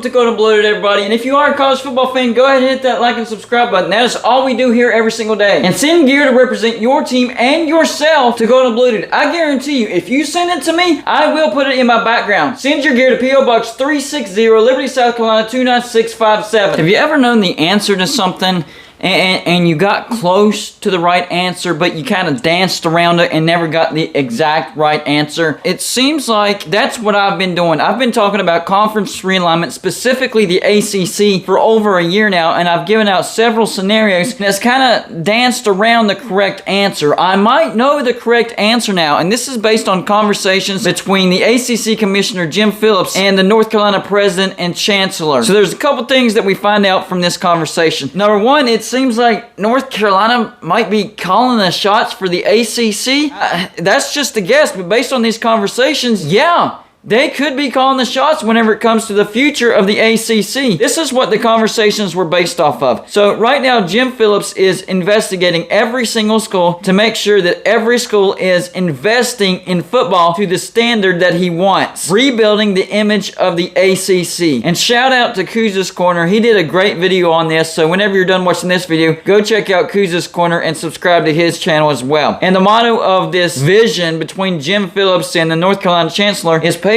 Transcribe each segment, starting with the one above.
to Go to Bloated, everybody. And if you are a college football fan, go ahead and hit that like and subscribe button. That is all we do here every single day. And send gear to represent your team and yourself to Go to Bloated. I guarantee you, if you send it to me, I will put it in my background. Send your gear to P.O. Box 360, Liberty, South Carolina 29657. Have you ever known the answer to something and you got close to the right answer, but you kind of danced around it and never got the exact right answer? It seems like that's what I've been doing. I've been talking about conference realignment, specifically the ACC, for over a year now, and I've given out several scenarios and it's kind of danced around the correct answer. I might know the correct answer now, and this is based on conversations between the ACC Commissioner Jim Phillips and the North Carolina President and Chancellor. So there's a couple things that we find out from this conversation. Number one, it seems like North Carolina might be calling the shots for the ACC. That's just a guess, but based on these conversations, yeah, they could be calling the shots whenever it comes to the future of the ACC. This is what the conversations were based off of. So right now, Jim Phillips is investigating every single school to make sure that every school is investing in football to the standard that he wants, rebuilding the image of the ACC. And shout out to Kuz's Corner. He did a great video on this, so whenever you're done watching this video, go check out Kuz's Corner and subscribe to his channel as well. And the motto of this vision between Jim Phillips and the North Carolina Chancellor is patience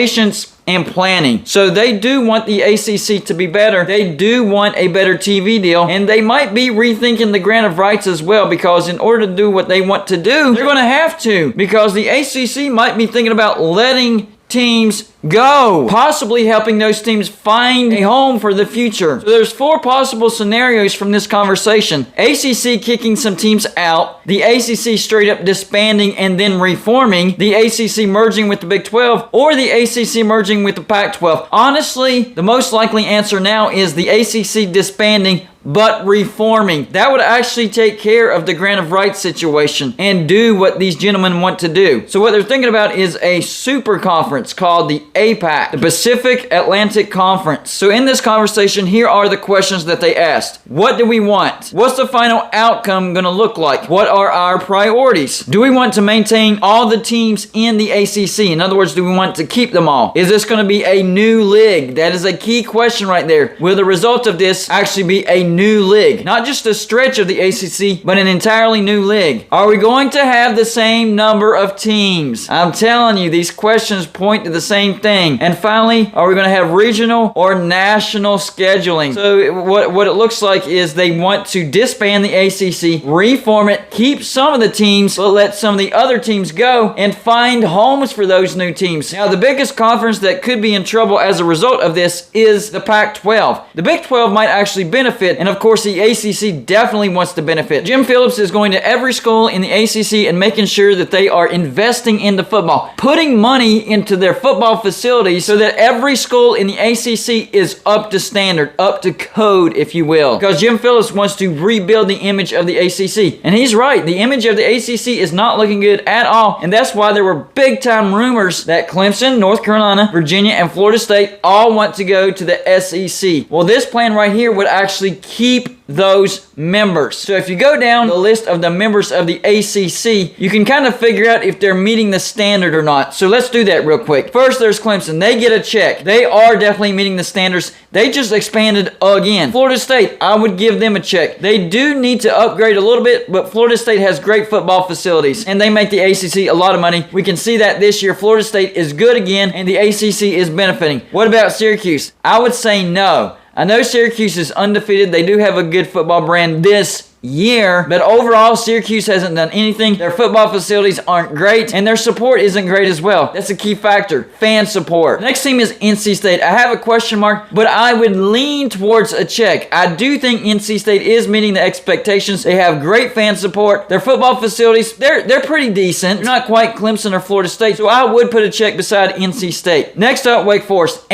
and planning. So they do want the ACC to be better. They do want a better TV deal, and they might be rethinking the grant of rights as well, because in order to do what they want to do, they're going to have to, because the ACC might be thinking about letting teams go, possibly helping those teams find a home for the future. So there's 4 possible scenarios from this conversation. ACC kicking some teams out, the ACC straight up disbanding and then reforming, the ACC merging with the Big 12, or the ACC merging with the Pac 12. Honestly, the most likely answer now is the ACC disbanding but reforming. That would actually take care of the grant of rights situation and do what these gentlemen want to do. So what they're thinking about is a super conference called the APAC, the Pacific Atlantic Conference. So in this conversation, here are the questions that they asked. What do we want? What's the final outcome going to look like? What are our priorities? Do we want to maintain all the teams in the ACC? In other words, do we want to keep them all? Is this going to be a new league? That is a key question right there. Will the result of this actually be a new league? Not just a stretch of the ACC, but an entirely new league. Are we going to have the same number of teams? I'm telling you, these questions point to the same thing. And finally, are we going to have regional or national scheduling? So what it looks like is they want to disband the ACC, reform it, keep some of the teams, but let some of the other teams go and find homes for those new teams. Now, the biggest conference that could be in trouble as a result of this is the Pac-12. The Big 12 might actually benefit, and of course the ACC definitely wants to benefit. Jim Phillips is going to every school in the ACC and making sure that they are investing into football, putting money into their football facilities so that every school in the ACC is up to standard, up to code, if you will. Because Jim Phillips wants to rebuild the image of the ACC. And he's right, the image of the ACC is not looking good at all, and that's why there were big time rumors that Clemson, North Carolina, Virginia, and Florida State all want to go to the SEC. Well, this plan right here would actually keep those members. So if you go down the list of the members of the ACC, you can kind of figure out if they're meeting the standard or not. So let's do that real quick. First, there's Clemson. They get a check. They are definitely meeting the standards. They just expanded again. Florida State, I would give them a check. They do need to upgrade a little bit, but Florida State has great football facilities, and they make the ACC a lot of money. We can see that this year. Florida State is good again, and the ACC is benefiting. What about Syracuse? I would say no. I know Syracuse is undefeated. They do have a good football brand this year, but overall Syracuse hasn't done anything. Their football facilities aren't great, and their support isn't great as well. That's a key factor. Fan support. Next team is NC State. I have a question mark, but I would lean towards a check. I do think NC State is meeting the expectations. They have great fan support. Their football facilities, they're pretty decent. They're not quite Clemson or Florida State, so I would put a check beside NC State. Next up, Wake Forest.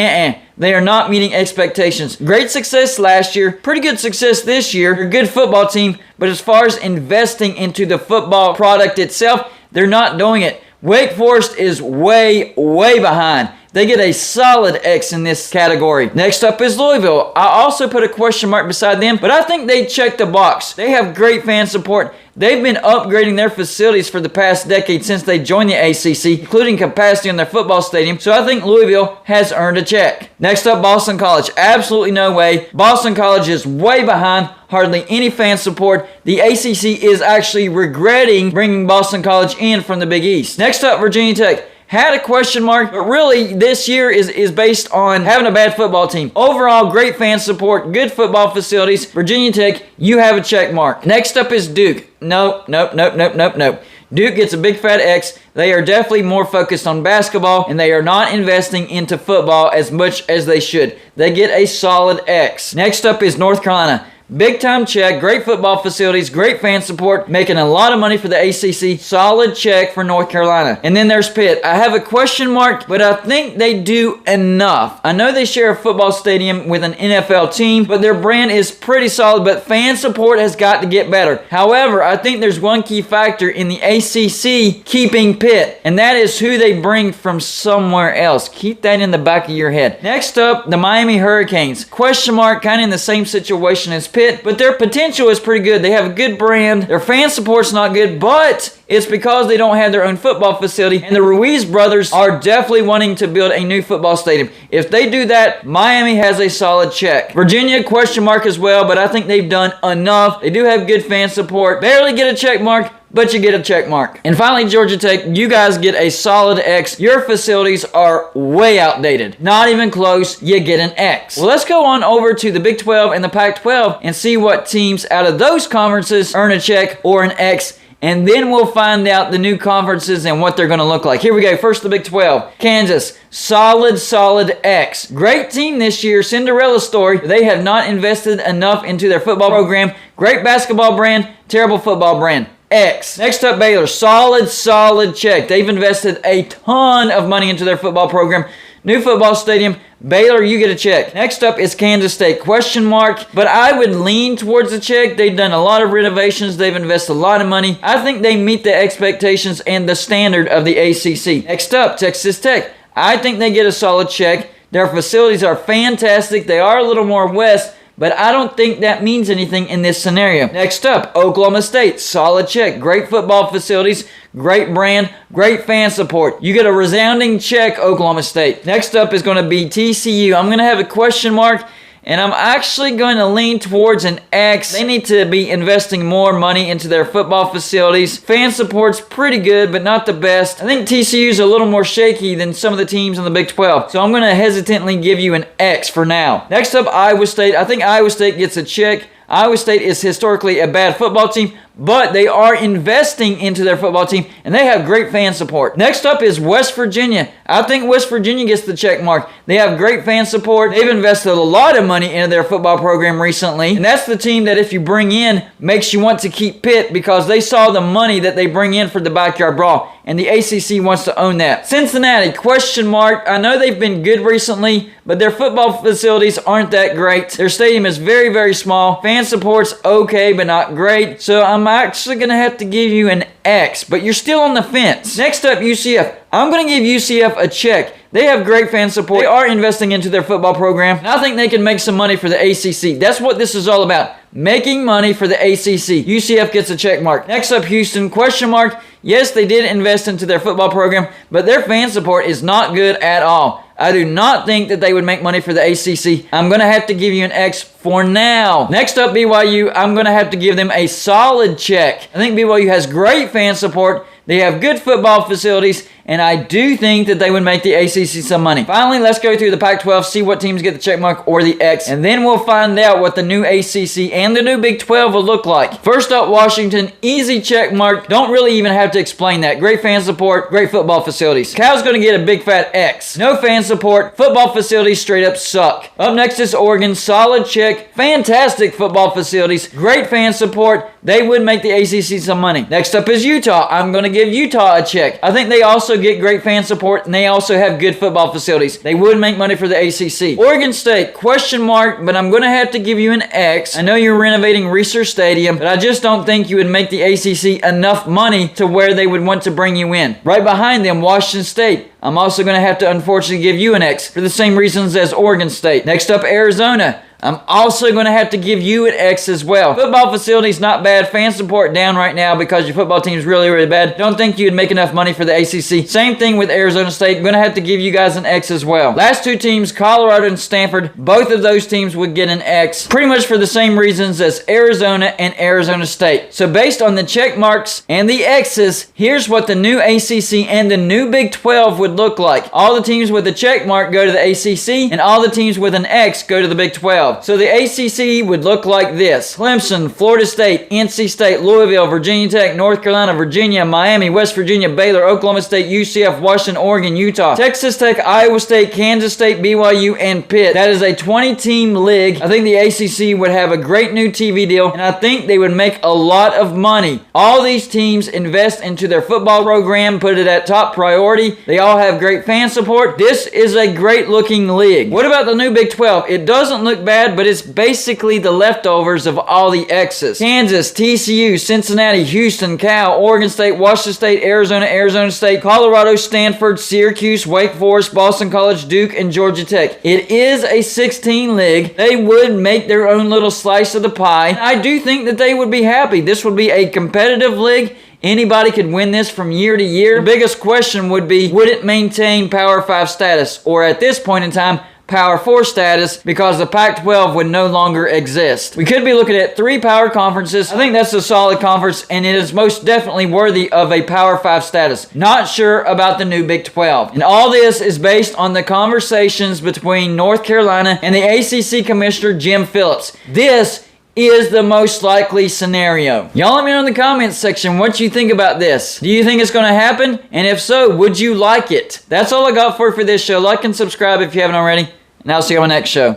They are not meeting expectations. Great success last year. Pretty good success this year. They're a good football team. But as far as investing into the football product itself, they're not doing it. Wake Forest is way, way behind. They get a solid X in this category. Next up is Louisville. I also put a question mark beside them, but I think they check the box. They have great fan support. They've been upgrading their facilities for the past decade since they joined the ACC, including capacity in their football stadium, so I think Louisville has earned a check. Next up, Boston College. Absolutely no way. Boston College is way behind. Hardly any fan support. The ACC is actually regretting bringing Boston College in from the Big East. Next up, Virginia Tech. Had a question mark, but really this year is based on having a bad football team. Overall, great fan support, good football facilities. Virginia Tech, you have a check mark. Next up is Duke. Nope. Duke gets a big fat X. They are definitely more focused on basketball, and they are not investing into football as much as they should. They get a solid X. Next up is North Carolina. Big time check, great football facilities, great fan support, making a lot of money for the ACC. Solid check for North Carolina. And then there's Pitt. I have a question mark, but I think they do enough. I know they share a football stadium with an NFL team, but their brand is pretty solid, but fan support has got to get better. However, I think there's one key factor in the ACC keeping Pitt, and that is who they bring from somewhere else. Keep that in the back of your head. Next up, the Miami Hurricanes. Question mark, kind of in the same situation as Pitt, but their potential is pretty good. They have a good brand. Their fan support's not good, but it's because they don't have their own football facility, and the Ruiz brothers are definitely wanting to build a new football stadium. If they do that, Miami has a solid check. Virginia, question mark as well, but I think they've done enough. They do have good fan support. Barely get a check mark, but you get a check mark. And finally, Georgia Tech, you guys get a solid X. Your facilities are way outdated. Not even close, you get an X. Well, let's go on over to the Big 12 and the Pac-12 and see what teams out of those conferences earn a check or an X, and then we'll find out the new conferences and what they're going to look like. Here we go. First, the Big 12. Kansas, solid X. Great team this year, Cinderella story. They have not invested enough into their football program. Great basketball brand, terrible football brand. X. Next up, Baylor. Solid check. They've invested a ton of money into their football program. New football stadium. Baylor, you get a check. Next up is Kansas State. Question mark, but I would lean towards the check. They've done a lot of renovations. They've invested a lot of money. I think they meet the expectations and the standard of the ACC. Next up, Texas Tech. I think they get a solid check. Their facilities are fantastic. They are a little more west, but I don't think that means anything in this scenario. Next up, Oklahoma State. Solid check. Great football facilities, great brand, great fan support. You get a resounding check, Oklahoma State. Next up is going to be TCU. I'm going to have a question mark, and I'm actually going to lean towards an X. They need to be investing more money into their football facilities. Fan support's pretty good, but not the best. I think TCU's a little more shaky than some of the teams in the Big 12. So I'm going to hesitantly give you an X for now. Next up, Iowa State. I think Iowa State gets a check. Iowa State is historically a bad football team, but they are investing into their football team, and they have great fan support. Next up is West Virginia. I think West Virginia gets the check mark. They have great fan support. They've invested a lot of money into their football program recently, and that's the team that if you bring in, makes you want to keep Pitt because they saw the money that they bring in for the backyard brawl, and the ACC wants to own that. Cincinnati, question mark. I know they've been good recently, but their football facilities aren't that great. Their stadium is very small. Fan support's okay, but not great. So I'm actually going to have to give you an X, but you're still on the fence. Next up, UCF. I'm going to give UCF a check. They have great fan support. They are investing into their football program, and I think they can make some money for the ACC. That's what this is all about. Making money for the ACC. UCF gets a check mark. Next up, Houston, question mark. Yes, they did invest into their football program, but their fan support is not good at all. I do not think that they would make money for the ACC. I'm going to have to give you an X for now. Next up, BYU. I'm going to have to give them a solid check. I think BYU has great fan support. They have good football facilities, and I do think that they would make the ACC some money. Finally, let's go through the Pac-12, see what teams get the check mark or the X, and then we'll find out what the new ACC and the new Big 12 will look like. First up, Washington, easy check mark. Don't really even have to explain that. Great fan support, great football facilities. Cal's going to get a big fat X. No fan support, football facilities straight up suck. Up next is Oregon, solid check, fantastic football facilities, great fan support. They would make the ACC some money. Next up is Utah. I'm going to give Utah a check. I think they also also get great fan support, and they also have good football facilities. They would make money for the ACC. Oregon State, question mark, but I'm going to have to give you an X. I know you're renovating Research Stadium, but I just don't think you would make the ACC enough money to where they would want to bring you in. Right behind them, Washington State. I'm also going to have to unfortunately give you an X for the same reasons as Oregon State. Next up, Arizona. I'm also going to have to give you an X as well. Football facilities, not bad. Fan support down right now because your football team's really, really bad. Don't think you'd make enough money for the ACC. Same thing with Arizona State. I'm going to have to give you guys an X as well. Last two teams, Colorado and Stanford. Both of those teams would get an X, pretty much for the same reasons as Arizona and Arizona State. So based on the check marks and the X's, here's what the new ACC and the new Big 12 would look like. All the teams with a check mark go to the ACC, and all the teams with an X go to the Big 12. So the ACC would look like this. Clemson, Florida State, NC State, Louisville, Virginia Tech, North Carolina, Virginia, Miami, West Virginia, Baylor, Oklahoma State, UCF, Washington, Oregon, Utah, Texas Tech, Iowa State, Kansas State, BYU, and Pitt. That is a 20-team league. I think the ACC would have a great new TV deal, and I think they would make a lot of money. All these teams invest into their football program, put it at top priority. They all have great fan support. This is a great-looking league. What about the new Big 12? It doesn't look bad, but it's basically the leftovers of all the X's. Kansas, TCU, Cincinnati, Houston, Cal, Oregon State, Washington State, Arizona, Arizona State, Colorado, Stanford, Syracuse, Wake Forest, Boston College, Duke, and Georgia Tech. It is a 16 league. They would make their own little slice of the pie. I do think that they would be happy. This would be a competitive league. Anybody could win this from year to year. The biggest question would be, would it maintain Power 5 status? Or at this point in time, Power 4 status, because the Pac-12 would no longer exist. We could be looking at 3 power conferences. I think that's a solid conference, and it is most definitely worthy of a Power 5 status. Not sure about the new Big 12. And all this is based on the conversations between North Carolina and the ACC Commissioner Jim Phillips. This is the most likely scenario. Y'all let me know in the comments section what you think about this. Do you think it's going to happen? And if so, would you like it? That's all I got for this show. Like and subscribe if you haven't already. And I'll see you on the next show.